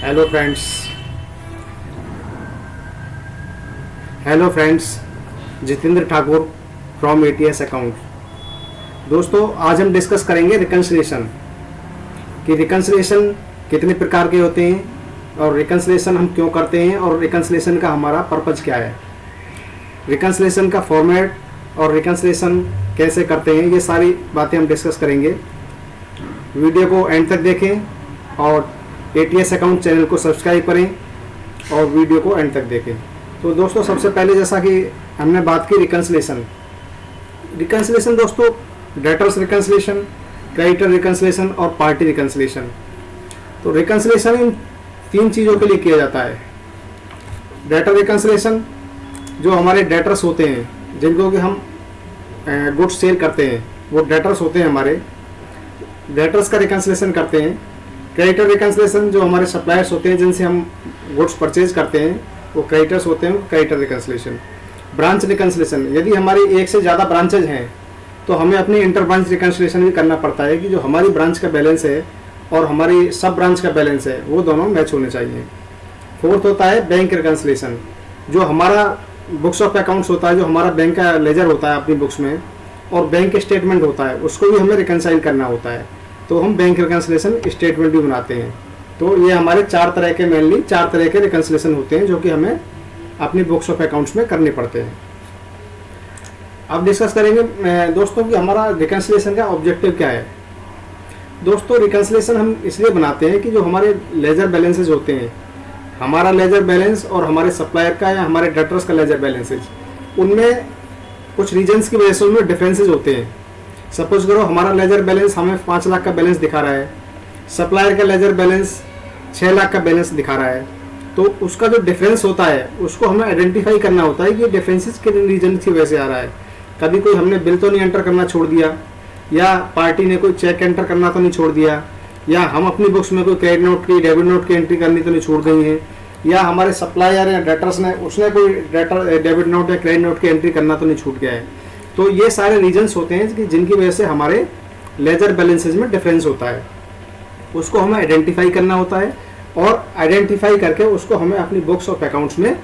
Hello friends, Jitendra Thakur from ATS account. दोस्तों, आज हम डिस्कस करेंगे रिकन्सिलिएशन कि रिकन्सिलिएशन कितने प्रकार के होते हैं और रिकन्सिलिएशन हम क्यों करते हैं और रिकन्सिलिएशन का हमारा पर्पज क्या है, रिकन्सिलिएशन का फॉर्मेट और रिकन्सिलिएशन कैसे करते हैं, ये सारी बातें हम डिस्कस करेंगे। वीडियो को एंड तक देखें और एटीएस अकाउंट चैनल को सब्सक्राइब करें और वीडियो को एंड तक देखें। तो दोस्तों, सबसे पहले जैसा कि हमने बात की रिकन्सिलिएशन दोस्तों, डेटर्स रिकन्सिलिएशन, क्रेडिटर रिकन्सिलिएशन और पार्टी रिकन्सिलिएशन। तो रिकन्सिलिएशन इन तीन चीज़ों के लिए किया जाता है। डेटर रिकन्सिलिएशन, जो हमारे डेटर्स होते हैं जिनको कि हम गुड्स सेल करते हैं, वो डेटर्स होते हैं, हमारे डेटर्स का रिकन्सिलिएशन करते हैं। क्रेडिटर रिकन्सिलिएशन, जो हमारे सप्लायर्स होते हैं जिनसे हम गुड्स परचेज करते हैं, वो क्रेडिटर्स होते हैं, क्रेडिटर रिकन्सिलिएशन। ब्रांच रिकन्सिलिएशन, यदि हमारी एक से ज़्यादा ब्रांचेज हैं तो हमें अपनी इंटर ब्रांच रिकन्सिलिएशन भी करना पड़ता है कि जो हमारी ब्रांच का बैलेंस है और हमारी सब ब्रांच का बैलेंस है वो दोनों मैच होने चाहिए। फोर्थ होता है बैंक रिकन्सिलिएशन, जो हमारा बुक्स ऑफ अकाउंट्स होता है, जो हमारा बैंक का लेजर होता है अपनी बुक्स में, और बैंक स्टेटमेंट होता है, उसको भी हमें रिकन्साइल करना होता है। तो हम बैंक रिकन्सिलिएशन स्टेटमेंट भी बनाते हैं। तो ये हमारे चार तरह के रिकन्सिलिएशन होते हैं जो कि हमें अपनी बुक्स ऑफ अकाउंट्स में करने पड़ते हैं। अब डिस्कस करेंगे दोस्तों कि हमारा रिकन्सिलिएशन का ऑब्जेक्टिव क्या है। दोस्तों, रिकन्सिलिएशन हम इसलिए बनाते हैं कि जो हमारे लेजर बैलेंसेज होते हैं, हमारा लेजर बैलेंस और हमारे सप्लायर का या हमारे डेटर्स का लेजर बैलेंसेज, उनमें कुछ रीजन्स की वजह से उनमें डिफरेंसेज होते हैं। सपोज करो हमारा लेजर बैलेंस हमें 5 लाख का बैलेंस दिखा रहा है, सप्लायर का लेजर बैलेंस 6 लाख का बैलेंस दिखा रहा है, तो उसका जो डिफरेंस होता है उसको हमें आइडेंटिफाई करना होता है कि ये डिफरेंसेस किन रीजन की वजह से आ रहा है। कभी कोई हमने बिल तो नहीं एंटर करना छोड़ दिया, या पार्टी ने कोई चेक एंटर करना तो नहीं छोड़ दिया, या हम अपनी बुक्स में कोई क्रेडिट नोट की डेबिट नोट की एंट्री करनी तो नहीं छोड़ गई है, या हमारे सप्लायर या डेटर्स ने उसने कोई डेबिट नोट या क्रेडिट नोट की एंट्री करना तो नहीं छूट गया है। तो ये सारे रीजन्स होते हैं कि जिनकी वजह से हमारे लेजर बैलेंसेज में डिफरेंस होता है, उसको हमें आइडेंटिफाई करना होता है और आइडेंटिफाई करके उसको हमें अपनी बुक्स ऑफ अकाउंट्स में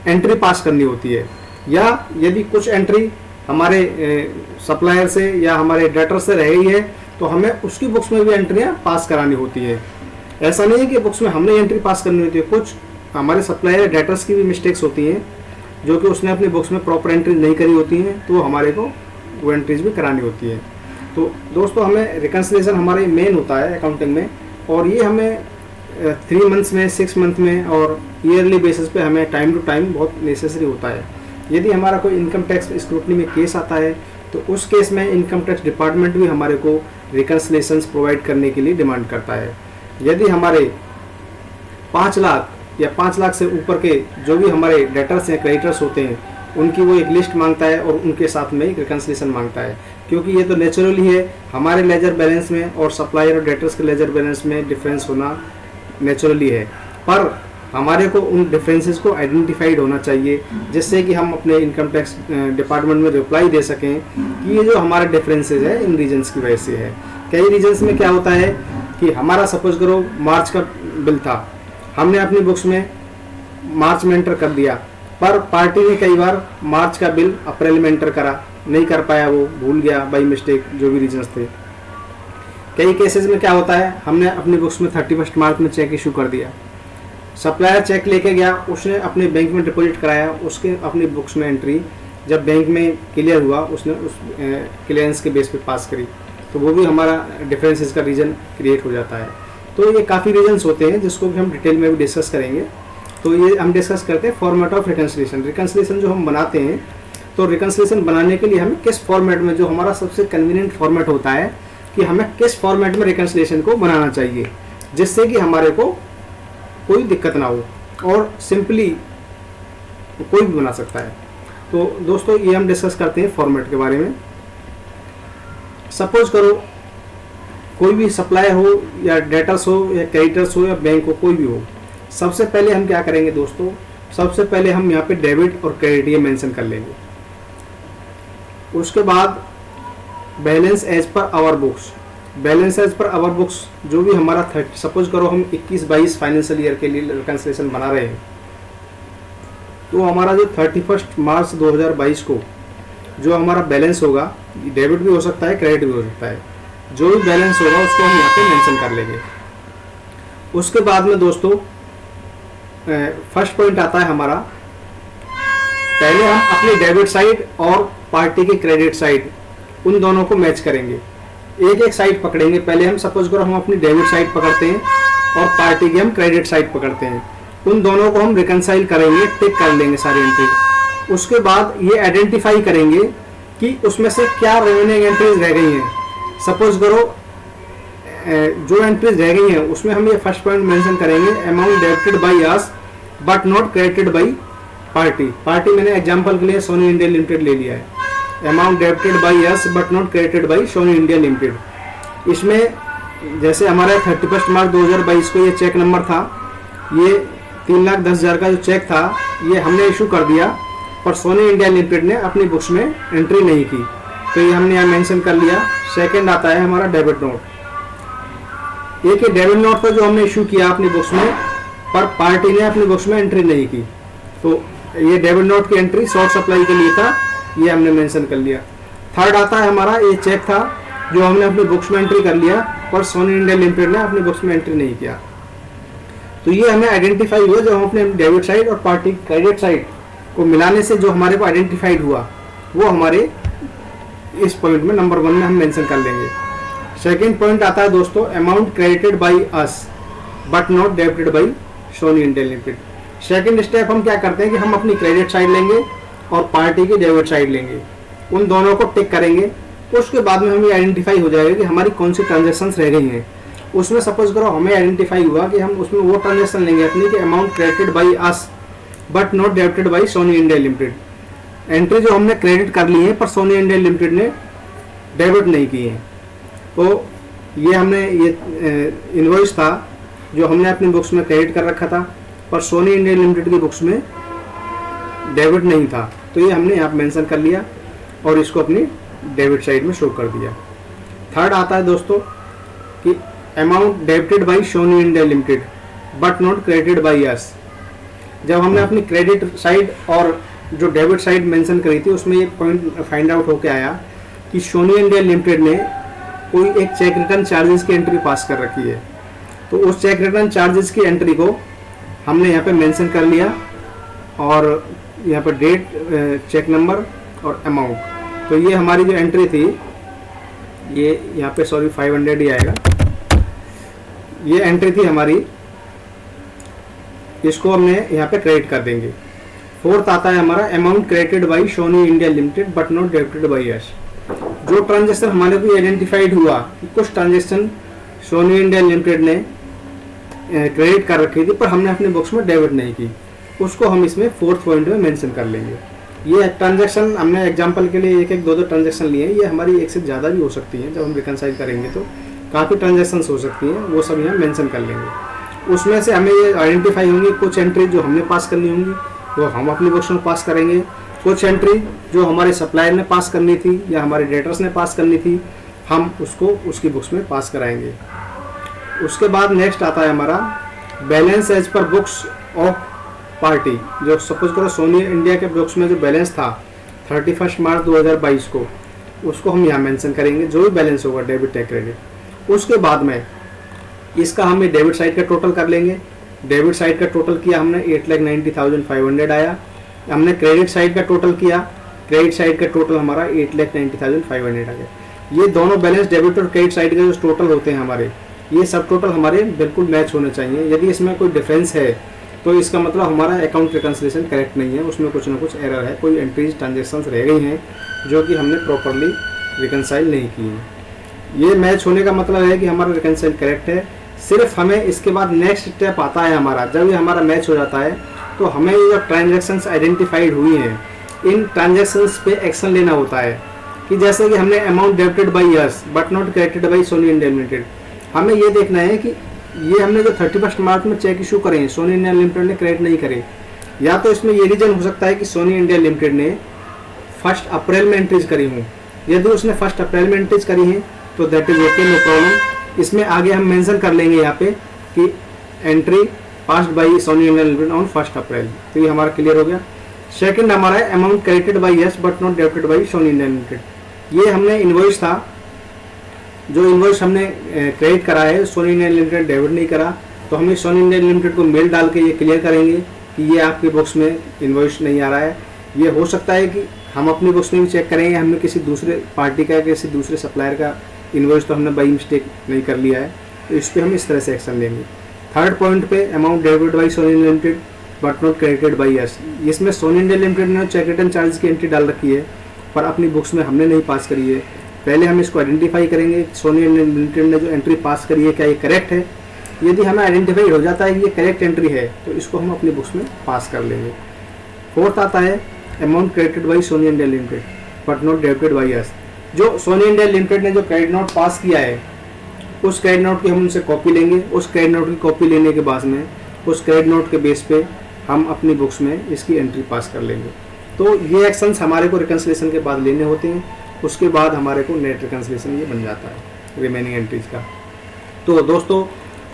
एंट्री पास करनी होती है। या यदि कुछ एंट्री हमारे सप्लायर से या हमारे डेटर से रह गई है तो हमें उसकी बुक्स में भी एंट्रियाँ पास करानी होती है। ऐसा नहीं है कि बुक्स में हमने एंट्री पास करनी होती है, कुछ हमारे सप्लायर डेटर्स की भी मिस्टेक्स होती हैं जो कि उसने अपनी बुक्स में प्रॉपर एंट्रीज नहीं करी होती हैं, तो हमारे को वो एंट्रीज भी करानी होती है। तो दोस्तों, हमें रिकन्सिलिएशन हमारे मेन होता है अकाउंटिंग में, और ये हमें 3 मंथ्स में, 6 मंथ में और ईयरली बेसिस पे हमें टाइम टू टाइम बहुत नेसेसरी होता है। यदि हमारा कोई इनकम टैक्स स्क्रूटनी में केस आता है तो उस केस में इनकम टैक्स डिपार्टमेंट भी हमारे को रिकन्सिलिएशंस प्रोवाइड करने के लिए डिमांड करता है। यदि हमारे 5 लाख या 5 लाख से ऊपर के जो भी हमारे डेटर्स या क्रेडिटर्स होते हैं, उनकी वो एक लिस्ट मांगता है और उनके साथ में एक रिकन्सिलिएशन मांगता है, क्योंकि ये तो नेचुरली है, हमारे लेजर बैलेंस में और सप्लायर और डेटर्स के लेजर बैलेंस में डिफरेंस होना नेचुरली है। पर हमारे को उन डिफरेंसेस को आइडेंटिफाइड होना चाहिए, जिससे कि हम अपने इनकम टैक्स डिपार्टमेंट में रिप्लाई दे सकें कि ये जो हमारे डिफरेंसेस है इन रीजन्स की वजह से है। कई रीजन्स में क्या होता है कि हमारा सपोज करो मार्च का बिल था, हमने अपनी बुक्स में मार्च में एंटर कर दिया, पर पार्टी ने कई बार मार्च का बिल अप्रैल में एंटर करा, नहीं कर पाया, वो भूल गया बाई मिस्टेक, जो भी रीजंस थे। कई केसेस में क्या होता है, हमने अपनी बुक्स में 31 मार्च में चेक इशू कर दिया, सप्लायर चेक लेके गया, उसने अपने बैंक में डिपॉजिट कराया, उसके अपनी बुक्स में एंट्री जब बैंक में क्लियर हुआ, उसने उस क्लियरेंस के बेस पे पास करी, तो वो भी हमारा डिफरेंसेस का रीज़न क्रिएट हो जाता है। तो ये काफ़ी रीजन्स होते हैं जिसको भी हम डिटेल में भी डिस्कस करेंगे। तो ये हम डिस्कस करते हैं फॉर्मेट ऑफ रिकन्सिलिएशन जो हम बनाते हैं। तो रिकन्सिलिएशन बनाने के लिए हमें किस फॉर्मेट में, जो हमारा सबसे कन्वीनियंट फॉर्मेट होता है कि हमें किस फॉर्मेट में रिकन्सिलिएशन को बनाना चाहिए, जिससे कि हमारे को कोई दिक्कत ना हो और सिंपली कोई भी बना सकता है। तो दोस्तों, ये हम डिस्कस करते हैं फॉर्मेट के बारे में। सपोज करो कोई भी सप्लायर हो या डेटर्स हो या क्रेडिटर्स हो या बैंक हो, कोई भी हो, सबसे पहले हम क्या करेंगे दोस्तों, सबसे पहले हम यहाँ पे डेबिट और क्रेडिट ये मेंशन कर लेंगे। उसके बाद balance as per our books, balance as per our books, जो भी हमारा सपोज करो हम 21-22 फाइनेंशियल ईयर के लिए रिकंसिलिएशन बना रहे हैं, तो हमारा जो 31 मार्च 2022 को जो हमारा बैलेंस होगा, डेबिट भी हो सकता है क्रेडिट भी हो सकता है, जो भी बैलेंस होगा उसको हम यहाँ पे मेंशन कर लेंगे। उसके बाद में दोस्तों फर्स्ट पॉइंट आता है हमारा, पहले हम अपनी डेबिट साइड और पार्टी की क्रेडिट साइड उन दोनों को मैच करेंगे। एक एक साइड पकड़ेंगे। पहले हम सपोज करो हम अपनी डेबिट साइड पकड़ते हैं और पार्टी की हम क्रेडिट साइड पकड़ते हैं, उन दोनों को हम रिकंसाइल करेंगे, टिक कर लेंगे सारी एंट्री। उसके बाद ये आइडेंटिफाई करेंगे कि उसमें से क्या रिमेनिंग एंट्रीज रह गई हैं। सपोज करो जो एंट्रीज रह गई हैं उसमें हम ये फर्स्ट पॉइंट मेंशन करेंगे, amount debited by us but not credited bye party. Party मैंने एग्जांपल के लिए सोनी इंडिया लिमिटेड ले लिया है, amount debited by us but not credited by Sony India limited. इसमें जैसे हमारा 31 मार्च 2022 को ये चेक नंबर था, ये 3,10,000 का जो चेक था ये हमने इशू कर दिया, पर सोनी इंडिया लिमिटेड ने अपनी बुक्स में एंट्री नहीं की, तो ये हमने यहाँ मेंशन कर लिया। सेकंड आता है हमारा डेबिट नोट। एक डेबिट नोट था जो हमने इशू किया अपनी बुक्स में, पर पार्टी ने अपनी बुक्स में एंट्री नहीं की, तो ये डेबिट नोट की एंट्री शॉर्ट सप्लाई के लिए था, ये हमने मेंशन कर लिया। थर्ड आता है हमारा, ये चेक था जो हमने अपनी बुक्स में एंट्री कर लिया, पर सोनी इंडिया लिमिटेड ने अपनी बुक्स में एंट्री नहीं किया, तो ये हमें आइडेंटिफाई हुआ। जब हम अपने डेबिट साइड और पार्टी क्रेडिट साइड को मिलाने से जो हमारे को आइडेंटिफाइड हुआ, वो हमारे इस पॉइंट में नंबर 1 में हम मेंशन कर लेंगे। सेकेंड पॉइंट आता है दोस्तों, amount credited by us but not debited by Sony India limited. Second step हम क्या करते हैं कि हम अपनी क्रेडिट साइड लेंगे और पार्टी की डेबिट साइड लेंगे, उन दोनों को टिक करेंगे। उसके बाद में हमें आइडेंटिफाई हो जाएगा कि हमारी कौन सी ट्रांजेक्शन्स रह गई हैं। उसमें सपोज करो हमें आइडेंटिफाई हुआ कि हम उसमें वो ट्रांजेक्शन लेंगे अपनी कि amount credited by us but not debited by Sony India limited. Entry जो हमने क्रेडिट कर ली है पर सोनी इंडिया लिमिटेड ने डेबिट नहीं की है, तो ये हमने ये इनवॉइस था जो हमने अपनी बुक्स में क्रेडिट कर रखा था, पर सोनी इंडिया लिमिटेड की बुक्स में डेबिट नहीं था, तो ये हमने यहाँ मेंशन कर लिया और इसको अपनी डेबिट साइड में शो कर दिया। थर्ड आता है दोस्तों कि amount debited by Sony India limited but not credited by us. जब हमने अपनी क्रेडिट साइड और जो डेबिट साइड मेंशन करी थी उसमें ये पॉइंट फाइंड आउट होकर आया कि सोनी इंडिया लिमिटेड ने कोई एक चेक रिटर्न चार्जेस की एंट्री पास कर रखी है, तो उस चेक रिटर्न चार्जेस की एंट्री को हमने यहाँ पे मेंशन कर लिया और यहाँ पर डेट, चेक नंबर और अमाउंट। तो ये हमारी जो एंट्री थी, ये यहाँ पे 500 ही आएगा, ये एंट्री थी हमारी, इसको हमने यहाँ पे क्रेडिट कर देंगे। फोर्थ आता है हमारा amount credited by Sony India limited but not debited by us. जो ट्रांजेक्शन हमारे को आइडेंटिफाइड हुआ कि कुछ ट्रांजेक्शन सोनी इंडिया लिमिटेड ने क्रेडिट कर रखी थी पर हमने अपने बुक्स में डेबिट नहीं की, उसको हम इसमें फोर्थ पॉइंट में मेंशन कर लेंगे। ये ट्रांजैक्शन हमने एग्जांपल के लिए 1-1, 2-2 ट्रांजैक्शन लिए हैं, ये हमारी एक से ज़्यादा भी हो सकती हैं। जब हम रिकंसाइल करेंगे तो काफ़ी ट्रांजैक्शंस हो सकती हैं, वो सब यहाँ मेंशन कर लेंगे। उसमें से हमें ये आइडेंटिफाई होंगी कुछ एंट्री जो हमने पास करनी होंगी वो हम अपनी बुक्स में पास करेंगे, कुछ एंट्री जो हमारे सप्लायर ने पास करनी थी या हमारे डेटर्स ने पास करनी थी हम उसको उसकी बुक्स में पास कराएंगे। उसके बाद नेक्स्ट आता है हमारा balance as per books of party. जो सपोज करो सोनी इंडिया के बुक्स में जो बैलेंस था 31 मार्च 2022 को, उसको हम यहाँ मेंशन करेंगे, जो भी बैलेंस होगा डेबिट या क्रेडिट। उसके बाद में इसका हम डेबिट साइड का टोटल कर लेंगे। डेबिट साइड का टोटल किया हमने 8,90,500 आया। हमने क्रेडिट साइड का टोटल किया, क्रेडिट साइड का टोटल हमारा 8,90,500 आ गया। ये दोनों बैलेंस डेबिट और क्रेडिट साइड के जो टोटल होते हैं हमारे, ये सब टोटल हमारे बिल्कुल मैच होने चाहिए। यदि इसमें कोई डिफरेंस है तो इसका मतलब हमारा अकाउंट रिकंसिलिएशन करेक्ट नहीं है, उसमें कुछ ना कुछ एरर है, कोई एंट्रीज ट्रांजेक्शन्स रह गई हैं जो कि हमने प्रॉपरली रिकंसाइल नहीं की है। ये मैच होने का मतलब है कि हमारा रिकंसाइल करेक्ट है। सिर्फ हमें इसके बाद नेक्स्ट स्टेप आता है हमारा, जब ये हमारा मैच हो जाता है तो हमें ये जो ट्रांजेक्शन्स आइडेंटिफाइड हुई हैं इन ट्रांजेक्शन्स पे एक्शन लेना होता है। कि जैसे कि हमने amount debited by us but not credited by Sony India limited, हमें ये देखना है कि ये हमने जो 31 मार्च में चेक इशू करे सोनी इंडिया लिमिटेड ने क्रेडिट नहीं करे, या तो इसमें ये रीजन हो सकता है कि सोनी इंडिया लिमिटेड ने 1 अप्रैल में एंट्रीज करी हूँ। यदि उसने 1 अप्रैल में एंट्रीज करी हैं तो that is okay, no problem. इसमें आगे हम मेंशन कर लेंगे यहाँ पे कि entry passed by Sony Indian limited on 1 April. तो ये हमारा क्लियर हो गया। सेकंड हमारा है amount credited by us but not debited by Sony Indian limited. ये हमने इनवॉइस था, जो इनवॉइस हमने क्रेडिट करा है, सोनी इंडियन लिमिटेड डेबिट नहीं करा, तो हमें सोनी इंडियन लिमिटेड को मेल डाल के ये क्लियर करेंगे कि ये आपकी बुक्स में इनवॉइस नहीं आ रहा है। ये हो सकता है कि हम अपनी बुक्स में भी चेक करेंगे, हमने किसी दूसरे पार्टी का, किसी दूसरे सप्लायर का इनवॉइस तो हमने बाई मिस्टेक नहीं कर लिया है, तो इस पर हम इस तरह से एक्शन लेंगे। थर्ड पॉइंट पे amount debited by Sony Indian limited but not credited by us. इसमें सोनी इंडियन लिमिटेड ने चेक रिटर्न चार्ज की एंट्री डाल रखी है, पर अपनी बुक्स में हमने नहीं पास करी है। पहले हम इसको आइडेंटिफाई करेंगे, सोनी इंडियन लिमिटेड ने जो एंट्री पास करी है क्या ये करेक्ट है। यदि हमें आइडेंटिफाई हो जाता है कि ये करेक्ट एंट्री है, तो इसको हम अपनी बुक्स में पास कर लेंगे। फोर्थ आता है amount credited by Sony Indian limited but not debited by us. जो सोनी इंडियन लिमिटेड ने जो क्रेडिट नोट पास किया है, उस क्रेडिट नोट की हम उनसे कॉपी लेंगे। उस क्रेडिट नोट की कॉपी लेने के बाद में उस क्रेडिट नोट के बेस पे हम अपनी बुक्स में इसकी एंट्री पास कर लेंगे। तो ये एक्शंस हमारे को रिकन्सिलेशन के बाद लेने होते हैं। उसके बाद हमारे को नेट रिकन्सिलेशन ये बन जाता है रिमेनिंग एंट्रीज का। तो दोस्तों,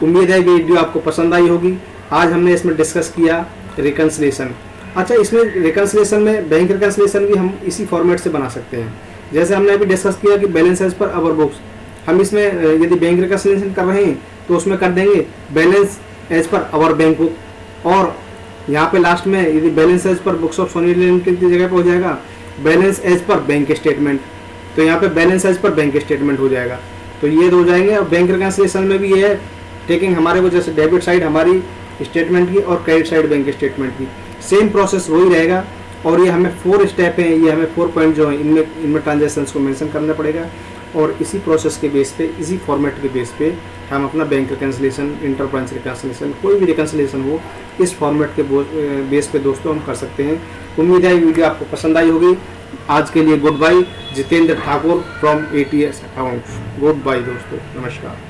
उम्मीद है कि वीडियो आपको पसंद आई होगी। आज हमने इसमें डिस्कस किया रिकन्सिलेशन। अच्छा, इसमें रिकन्सिलेशन में बैंक रिकन्सिलेशन भी हम इसी फॉर्मेट से बना सकते हैं। जैसे हमने अभी डिस्कस किया कि बैलेंस एज पर अवर बुक्स, हम इसमें यदि बैंक रिकन्सिलेशन कर रहे हैं तो उसमें कर देंगे बैलेंस एज पर अवर बैंक बुक, और यहाँ पे लास्ट में यदि balance as per books of Sony limited की जगह पे हो जाएगा balance as per bank statement, तो यहाँ पे balance as per bank statement हो जाएगा। तो ये हो जाएंगे। और बैंक रिकन्सिलेशन में भी ये है टेकिंग हमारे को, जैसे डेबिट साइड हमारी स्टेटमेंट की और क्रेडिट साइड बैंक स्टेटमेंट की, सेम प्रोसेस वही रहेगा। और ये हमें 4 स्टेप हैं, ये हमें 4 पॉइंट जो है इनमें ट्रांजेक्शन्स को मेंशन करना पड़ेगा, और इसी प्रोसेस के बेस पे, इसी फॉर्मेट के बेस पे हम अपना bank reconciliation, inter branch reconciliation, कोई भी रिकन्सिलेशन हो, इस फॉर्मेट के बेस पे दोस्तों हम कर सकते हैं। उम्मीद है वीडियो आपको पसंद आई होगी। आज के लिए good bye. Jitendra Thakur from ATS accounts. Good bye दोस्तों, नमस्कार।